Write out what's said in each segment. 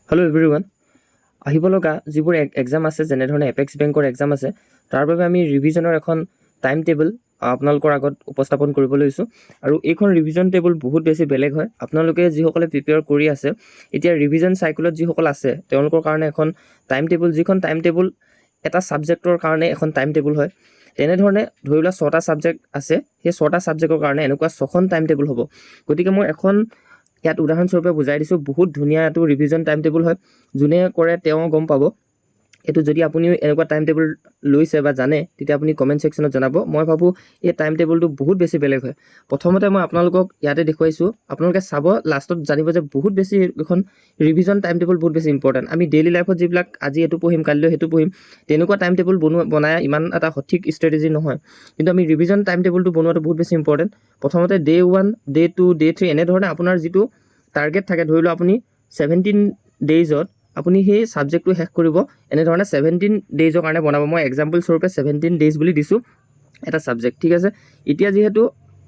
Hello' everyone. আহিব লগা যিবোৰ এক্সাম আছে, যেনেধৰণে এপেক্স বেংকৰ এক্সাম আছে, তাৰ বাবে আমি ৰিভিজনৰ এখন টাইম টেবল আপোনালোকৰ আগত উপস্থাপন কৰিব লৈছোঁ। আৰু এইখন ৰিভিজন টেবল বহুত বেছি বেলেগ হয়। আপোনালোকে যিসকলে প্ৰিপেয়াৰ কৰি আছে, এতিয়া ৰিভিজন চাইকেলত যিসকল আছে তেওঁলোকৰ কাৰণে এখন টাইম টেবল, যিখন টাইম টেবল এটা ছাবজেক্টৰ কাৰণে এখন টাইম টেবল হয়। তেনেধৰণে ধৰি লোৱা 6টা ছাবজেক্ট আছে, সেই 6টা ছাবজেক্টৰ কাৰণে এনেকুৱা 6খন টাইম টেবল হ'ব। গতিকে মই এখন ইয়াত উদাহৰণস্বৰূপে বুজাই দিছোঁ। বহুত ধুনীয়া এইটো ৰিভিজন টাইম টেবল হয়। যোনে কৰে তেওঁ গম পাব। এইটো যদি আপুনিও এনেকুৱা টাইম টেবল লৈছে বা জানে, তেতিয়া আপুনি কমেণ্ট ছেকশ্যনত জনাব। মই ভাবোঁ এই টাইম টেবলটো বহুত বেছি বেলেগ হয়। প্ৰথমতে মই আপোনালোকক ইয়াতে দেখুৱাইছোঁ, আপোনালোকে চাব, লাষ্টত জানিব যে বহুত বেছি এখন ৰিভিজন টাইম টেবল বহুত বেছি ইম্পৰ্টেণ্ট। আমি ডেইলি লাইফত যিবিলাক আজি এইটো পঢ়িম, কালিলৈ সেইটো পঢ়িম, তেনেকুৱা টাইম টেবল বনাই ইমান এটা সঠিক ষ্ট্ৰেটেজি নহয়। কিন্তু আমি ৰিভিজন টাইম টেবলটো বনোৱাটো বহুত বেছি ইম্পৰ্টেণ্ট। প্ৰথমতে ডে 1, ডে 2, ডে 3 এনেধৰণে আপোনাৰ যিটো টাৰ্গেট থাকে, ধৰি লওক আপুনি 17 ডেইজত আপুনি সেই ছাবজেক্টটো শেষ কৰিব। এনেধৰণে 17 ডেইজৰ কাৰণে বনাব। মই এক্সাম্পল স্বৰূপে 17 ডেইজ বুলি দিছোঁ এটা ছাবজেক্ট, ঠিক আছে। এতিয়া যিহেতু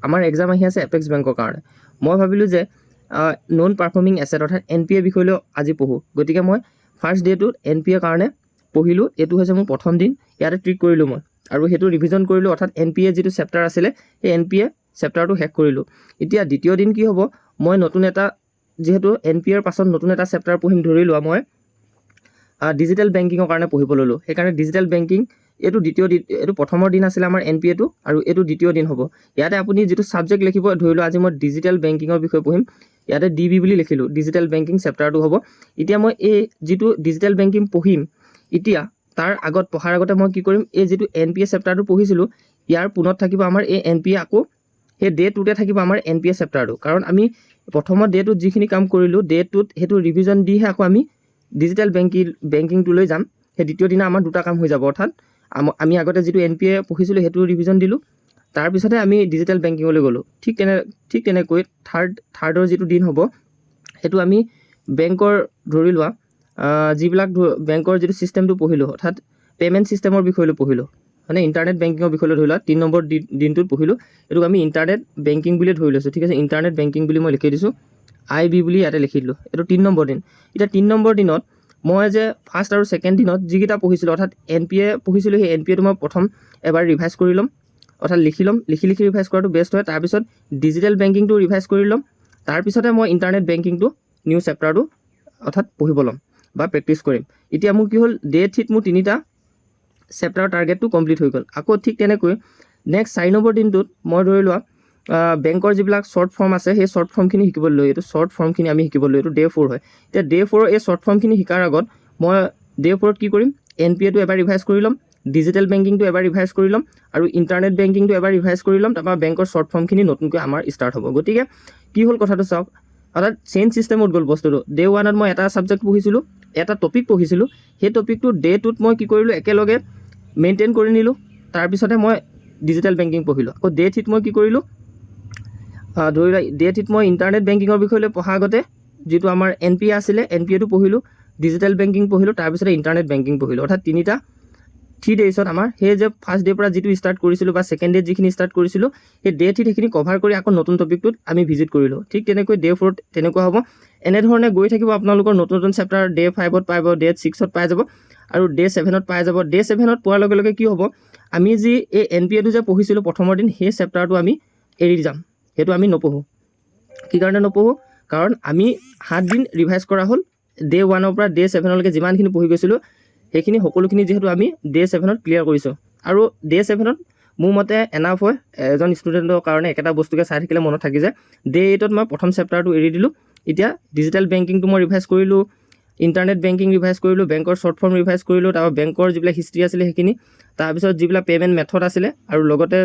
আমাৰ এক্সাম আহি আছে এপেক্স বেংকৰ কাৰণে, মই ভাবিলোঁ যে নন পাৰফৰ্মিং এছেট অৰ্থাৎ NPA বিষয়লৈ আজি পঢ়োঁ। গতিকে মই ফাৰ্ষ্ট ডেটোত NPA কাৰণে পঢ়িলোঁ। এইটো হৈছে মোৰ প্ৰথম দিন, ইয়াতে ট্ৰিক কৰিলোঁ মই, আৰু সেইটো ৰিভিজন কৰিলোঁ। অৰ্থাৎ NPA যিটো চেপ্টাৰ আছিলে, সেই NPA চেপ্টাৰটো শেষ কৰিলোঁ। এতিয়া দ্বিতীয় দিন কি হ'ব, মই নতুন এটা, যিহেতু NPAৰ পাছত নতুন এটা চেপ্টাৰ পঢ়িম, ধৰি লোৱা মই ডিজিটেল বেংকিঙৰ কাৰণে পঢ়িব ল'লোঁ। সেইকাৰণে ডিজিটেল বেংকিং এইটো এইটো প্ৰথমৰ দিন আছিলে আমাৰ NPAটো, আৰু এইটো দ্বিতীয় দিন হ'ব। ইয়াতে আপুনি যিটো ছাবজেক্ট লিখিব, ধৰি লোৱা আজি মই ডিজিটেল বেংকিঙৰ বিষয়ে পঢ়িম, ইয়াতে DB বুলি লিখিলোঁ, ডিজিটেল বেংকিং চেপ্টাৰটো হ'ব। এতিয়া মই এই যিটো ডিজিটেল বেংকিং পঢ়িম, এতিয়া তাৰ আগত পঢ়াৰ আগতে মই কি কৰিম, এই যিটো NPA চেপ্টাৰটো পঢ়িছিলোঁ, ইয়াৰ পুনত থাকিব আমাৰ এই NPA, আকৌ সেই ডে 2তে থাকিব আমাৰ NPA চেপ্টাৰটো। কাৰণ আমি প্ৰথমৰ ডেটোত যিখিনি কাম কৰিলোঁ, ডে 2ত সেইটো ৰিভিজন দিহে আকৌ আমি ডিজিটেল বেংকিংটোলৈ যাম। সেই দ্বিতীয় দিনা আমাৰ দুটা কাম হৈ যাব। অৰ্থাৎ আমি আগতে যিটো NPA পঢ়িছিলোঁ সেইটো ৰিভিজন দিলোঁ, তাৰপিছতে আমি ডিজিটেল বেংকিঙলৈ গ'লোঁ। ঠিক তেনেকৈ থাৰ্ডৰ যিটো দিন হ'ব, সেইটো আমি বেংকৰ, ধৰি লোৱা যিবিলাক বেংকৰ যিটো ছিষ্টেমটো পঢ়িলোঁ, অৰ্থাৎ পে'মেণ্ট ছিষ্টেমৰ বিষয়লৈ পঢ়িলোঁ, মানে ইণ্টাৰনেট বেংকিঙৰ বিষয়লৈ ধৰি লোৱা 3 নম্বৰ দিনটোত পঢ়িলোঁ। এইটোক আমি ইণ্টাৰনেট বেংকিং বুলি ধৰি লৈছোঁ, ঠিক আছে। ইণ্টাৰনেট বেংকিং বুলি মই লিখি দিছোঁ, IB বুলি ইয়াতে লিখি দিলোঁ। এইটো 3 নম্বৰ দিন। এতিয়া 3 নম্বৰ দিনত মই যে ফাৰ্ষ্ট আৰু ছেকেণ্ড দিনত যিকেইটা পঢ়িছিলোঁ, অৰ্থাৎ NPA পঢ়িছিলোঁ, সেই NPAটো মই প্ৰথম এবাৰ ৰিভাইজ কৰি ল'ম, অৰ্থাৎ লিখি ৰিভাইজ কৰাটো বেষ্ট হয়। তাৰপিছত ডিজিটেল বেংকিংটো ৰিভাইজ কৰি ল'ম, তাৰপিছতে মই ইণ্টাৰনেট বেংকিংটো নিউ চেপ্টাৰটো অৰ্থাৎ পঢ়িব ল'ম বা প্ৰেক্টিছ কৰিম। এতিয়া মোৰ কি হ'ল, ডে 3ত মোৰ 3টা চেপ্টাৰৰ টাৰ্গেটটো কমপ্লিট হৈ গ'ল। আকৌ ঠিক তেনেকৈ নেক্সট 4 নম্বৰ দিনটোত মই ধৰি লোৱা বেংকৰ যিবিলাক শ্বৰ্ট ফৰ্ম আছে, সেই শ্বৰ্ট ফৰ্মখিনি শিকিবলৈ লৈ, এইটো শ্বৰ্ট ফৰ্মখিনি আমি শিকিবলৈ, এইটো ডে 4 হয়। এতিয়া ডে 4ৰ এই শ্বৰ্ট ফৰ্মখিনি শিকাৰ আগত মই ডে 4ত কি কৰিম, NPAটো এবাৰ ৰিভাইজ কৰি ল'ম, ডিজিটেল বেংকিংটো এবাৰ ৰিভাইজ কৰি ল'ম, আৰু ইণ্টাৰনেট বেংকিংটো এবাৰ ৰিভাইজ কৰি ল'ম। তাৰপৰা বেংকৰ শ্বৰ্ট ফৰ্মখিনি নতুনকৈ আমাৰ ষ্টাৰ্ট হ'ব। গতিকে কি হ'ল কথাটো চাওক, অৰ্থাৎ চেইন ছিষ্টেমত গ'ল বস্তুটো। ডে 1ত মই এটা ছাবজেক্ট পঢ়িছিলোঁ, এটা টপিক পঢ়িছিলোঁ, সেই টপিকটো ডে 2ত মই কি কৰিলোঁ, একেলগে মেইনটেইন কৰি নিলোঁ। তাৰপিছতে মই ডিজিটেল বেংকিং পঢ়িলোঁ। আকৌ ডে 3ত মই কি কৰিলোঁ, ধৰি লোৱা ডে 3ত মই ইণ্টাৰনেট বেংকিঙৰ বিষয়লৈ পঢ়াৰ আগতে যিটো আমাৰ NPA আছিলে, NPAটো পঢ়িলোঁ, ডিজিটেল বেংকিং পঢ়িলোঁ, তাৰপিছতে ইণ্টাৰনেট বেংকিং পঢ়িলোঁ। অৰ্থাৎ 3 ডেইজত আমাৰ সেই যে ফাৰ্ষ্ট ডে'ৰ পৰা যিটো ষ্টাৰ্ট কৰিছিলোঁ বা ছেকেণ্ড ডে'ত যিখিনি ষ্টাৰ্ট কৰিছিলোঁ, সেই ডে 3ত সেইখিনি কভাৰ কৰি আকৌ নতুন টপিকটোত আমি ভিজিট কৰিলোঁ। ঠিক তেনেকৈ ডে 4ত তেনেকুৱা হ'ব। এনেধৰণে গৈ থাকিব আপোনালোকৰ নতুন নতুন চেপ্টাৰ। ডে 5ত পাব, ডে 6ত পাই যাব, আৰু ডে 7ত পাই যাব। ডে 7ত পোৱাৰ লগে লগে কি হ'ব, আমি যি এই NPAটো যে পঢ়িছিলোঁ প্ৰথমৰ দিন, সেই চেপ্টাৰটো আমি এৰি যাম, সেইটো আমি নপঢ়োঁ। কি কাৰণে নপঢ়োঁ, কাৰণ আমি 7 দিন ৰিভাইজ কৰা হ'ল। ডে 1ৰ পৰা ডে 7লৈকে যিমানখিনি পঢ়ি গৈছিলোঁ, সেইখিনি সকলোখিনি যিহেতু আমি ডে 7ত ক্লিয়াৰ কৰিছোঁ। আৰু ডে 7ত মোৰ মতে এনাফ হয় এজন ষ্টুডেণ্টৰ কাৰণে। একেটা বস্তুকে চাই থাকিলে মনত থাকি যায়। ডে 8ত মই প্ৰথম চেপ্টাৰটো এৰি দিলোঁ। এতিয়া ডিজিটেল বেংকিংটো মই ৰিভাইজ কৰিলোঁ, ইণ্টাৰনেট বেংকিং ৰিভাইজ কৰিলোঁ, বেংকৰ শ্বৰ্ট ফৰ্ম ৰিভাইজ কৰিলোঁ, তাৰপৰা বেংকৰ যিবিলাক হিষ্ট্ৰী আছিলে সেইখিনি, তাৰপিছত যিবিলাক পে'মেণ্ট মেথড আছিলে, আৰু লগতে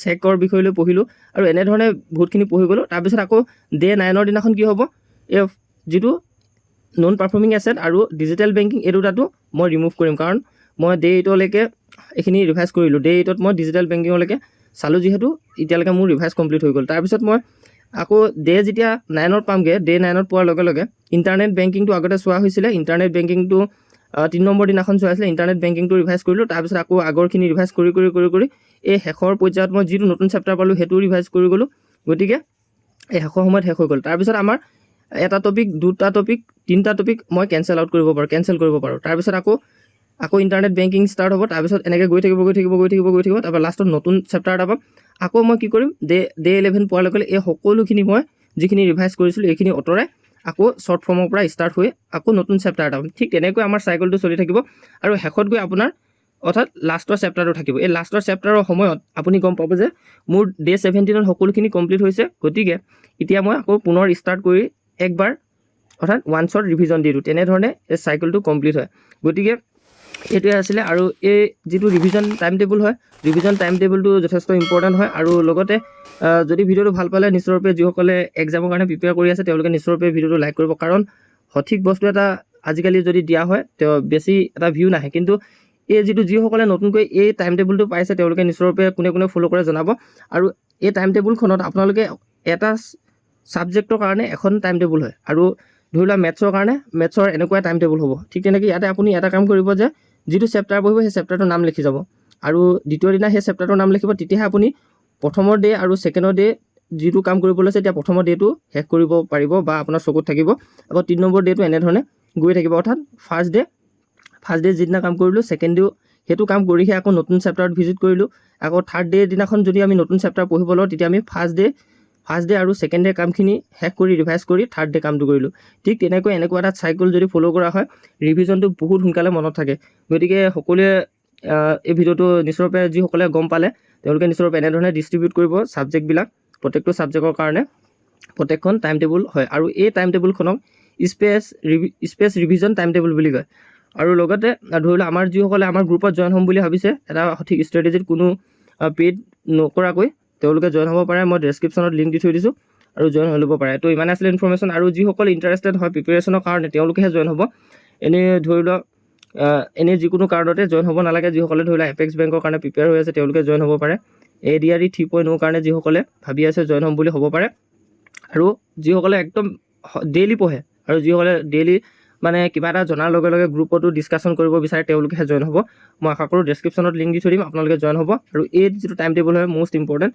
চেকৰ বিষয়লৈ পঢ়িলোঁ, আৰু এনেধৰণে বহুতখিনি পঢ়ি গ'লোঁ। তাৰপিছত আকৌ ডে 9ৰ দিনাখন কি হ'ব, এই যিটো নন পাৰফৰ্মিং এছেট আৰু ডিজিটেল বেংকিং, এই দুটাটো মই ৰিমুভ কৰিম, কাৰণ মই ডে 8লৈকে এইখিনি ৰিভাইজ কৰিলোঁ। ডে 8ত মই ডিজিটেল বেংকিঙলৈকে চালোঁ, যিহেতু এতিয়ালৈকে মোৰ ৰিভাইজ কমপ্লিট হৈ গ'ল। তাৰপিছত মই আকৌ ডে যেতিয়া 9ত পামগৈ, ডে 9ত পোৱাৰ লগে লগে ইণ্টাৰনেট বেংকিংটো আগতে চোৱা হৈছিলে, ইণ্টাৰনেট বেংকিংটো 3 নম্বৰ দিনাখন চোৱা হৈছিলে, ইণ্টাৰনেট বেংকিংটো ৰিভাইজ কৰিলোঁ। তাৰপিছত আকৌ আগৰখিনি ৰিভাইজ কৰি এই শেষৰ পৰ্যায়ত মই যিটো নতুন চেপ্টাৰ পালোঁ সেইটো ৰিভাইজ কৰি গ'লোঁ। গতিকে এই শেষৰ সময়ত শেষ হৈ গ'ল। তাৰপিছত আমাৰ এটা টপিক, দুটা টপিক, তিনিটা টপিক মই কেঞ্চেল কৰিব পাৰোঁ। তাৰপিছত আকৌ ইণ্টাৰনেট বেংকিং ষ্টাৰ্ট হ'ব। তাৰপিছত এনেকৈ গৈ থাকিব। তাৰপৰা লাষ্টত নতুন চেপ্টাৰ এটা পাম। আকৌ মই কি কৰিম, ডে 11 পোৱাৰ লগে এই সকলোখিনি মই যিখিনি ৰিভাইজ কৰিছিলোঁ এইখিনি আঁতৰাই আকৌ শ্বৰ্ট ফৰ্মৰ পৰা ষ্টাৰ্ট হৈ আকৌ নতুন চেপ্টাৰ এটা পাম। ঠিক তেনেকৈ আমাৰ চাইকেলটো চলি থাকিব আৰু শেষত গৈ আপোনাৰ অৰ্থাৎ লাষ্টৰ চেপ্টাৰটো থাকিব। এই লাষ্টৰ চেপ্টাৰৰ সময়ত আপুনি গম পাব যে মোৰ ডে 17ত সকলোখিনি কমপ্লিট হৈছে। গতিকে এতিয়া মই আকৌ পুনৰ ষ্টাৰ্ট কৰি একবাৰ অৰ্থাৎ ওৱান শ্বট ৰিভিজন দি দিওঁ। তেনেধৰণে এই চাইকেলটো কমপ্লিট হয়। গতিকে এইটোৱে আছিলে। আৰু এই যিটো ৰিভিজন টাইম টেবুল হয়, ৰিভিজন টাইম টেবুলটো যথেষ্ট ইম্পৰ্টেণ্ট হয়। আৰু লগতে যদি ভিডিঅ'টো ভাল পালে নিশ্চয়ৰূপে যিসকলে এক্সামৰ কাৰণে প্ৰিপেয়াৰ কৰি আছে তেওঁলোকে নিশ্চয়ৰূপে ভিডিঅ'টো লাইক কৰিব, কাৰণ সঠিক বস্তু এটা আজিকালি যদি দিয়া হয় তেওঁ বেছি এটা ভিউ নাহে। কিন্তু এই যিসকলে নতুনকৈ এই টাইম টেবুলটো পাইছে তেওঁলোকে নিশ্চয়ৰূপে কোনে ফ'ল' কৰে জনাব। আৰু এই টাইম টেবুলখনত আপোনালোকে এটা ছাবজেক্টৰ কাৰণে এখন টাইম টেবুল হয়, আৰু ধৰি লোৱা মেথছৰ কাৰণে মেথছৰ এনেকুৱা টাইম টেবুল হ'ব। ঠিক তেনেকৈ ইয়াতে আপুনি এটা কাম কৰিব যে যিটো চেপ্টাৰ পঢ়িব সেই চেপ্টাৰটোৰ নাম লিখি যাব, আৰু দ্বিতীয় দিনা সেই চেপ্টাৰটোৰ নাম লিখিব। তেতিয়াহে আপুনি প্ৰথমৰ ডে আৰু ছেকেণ্ডৰ ডে যিটো কাম কৰিব লৈছে এতিয়া প্ৰথমৰ ডেটো শেষ কৰিব পাৰিব বা আপোনাৰ চকুত থাকিব। আকৌ 3 নম্বৰ ডেটো এনেধৰণে গৈ থাকিব। অৰ্থাৎ ফাৰ্ষ্ট ডে যিদিনা কাম কৰিলোঁ, ছেকেণ্ড ডেও সেইটো কাম কৰিহে আকৌ নতুন চেপ্টাৰত ভিজিট কৰিলোঁ। আকৌ থাৰ্ড ডে দিনাখন যদি আমি নতুন চেপ্টাৰ পঢ়িব লওঁ তেতিয়া আমি ফাৰ্ষ্ট ডে আৰু ছেকেণ্ড ডে কামখিনি শেষ কৰি ৰিভাইজ কৰি থাৰ্ড ডে কামটো কৰিলোঁ। ঠিক তেনেকৈ এনেকুৱা এটা চাইকেল যদি ফ'ল' কৰা হয় ৰিভিজনটো বহুত সোনকালে মনত থাকে। গতিকে সকলোৱে এই ভিডিঅ'টো নিশ্চয়ৰূপে যিসকলে গম পালে তেওঁলোকে নিশ্চয়ৰূপে এনেধৰণে ডিষ্ট্ৰিবিউট কৰিব ছাবজেক্টবিলাক। প্ৰত্যেকটো ছাবজেক্টৰ কাৰণে প্ৰত্যেকখন টাইম টেবুল হয়, আৰু এই টাইম টেবুলখনক স্পেচ ৰিভিজন টাইম টেবুল বুলি কয়। আৰু লগতে ধৰি লওক আমাৰ যিসকলে আমাৰ গ্ৰুপত জইন হ'ম বুলি ভাবিছে, এটা সঠিক ষ্ট্ৰেটেজিত কোনো পেইড নকৰাকৈ তেওঁলোকে জইন হ'ব পাৰে। মই ডেছক্ৰিপশ্যনত লিংক দি থৈ দিছোঁ আৰু জইন হৈ ল'ব পাৰে। তো ইমান আছিলে ইনফৰ্মেশ্যন। আৰু যিসকলে ইণ্টাৰেষ্টেড হয় প্ৰিপেৰেশ্যনৰ কাৰণে তেওঁলোকেহে জইন হ'ব। এনেই ধৰি লওক এনেই যিকোনো কাৰণতে জইন হ'ব নালাগে। যিসকলে ধৰি লওক এপেক্স বেংকৰ কাৰণে প্ৰিপেয়াৰ হৈ আছে তেওঁলোকে জইন হ'ব পাৰে। ADRE 3.0 কাৰণে যিসকলে ভাবি আছে জইন হ'ম বুলি হ'ব পাৰে। আৰু যিসকলে একদম ডেইলি পঢ়ে আৰু যিসকলে ডেইলি মানে কিবা এটা জনাৰ লগে লগে গ্ৰুপতো ডিছকাশ্যন কৰিব বিচাৰে তেওঁলোকেহে জইন হ'ব। মই আশা কৰোঁ ডেছক্ৰিপশ্যনত লিংক দি থৈ দিম, আপোনালোকে জইন হ'ব। আৰু এই যিটো টাইম টেবুল হয় মষ্ট ইম্পৰ্টেণ্ট,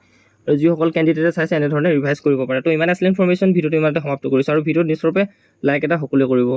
আৰু যিসকল কেণ্ডিডেটে চাইছে এনেধৰণে ৰিভাইজ কৰিব পাৰে। তো ইমান আছিলে ইনফৰ্মেশ্যন। ভিডিঅ'টো ইমানতে সমাপ্ত কৰিছোঁ, আৰু ভিডিঅ'ত নিশ্চয়ৰূপে লাইক এটা সকলোৱে কৰিব।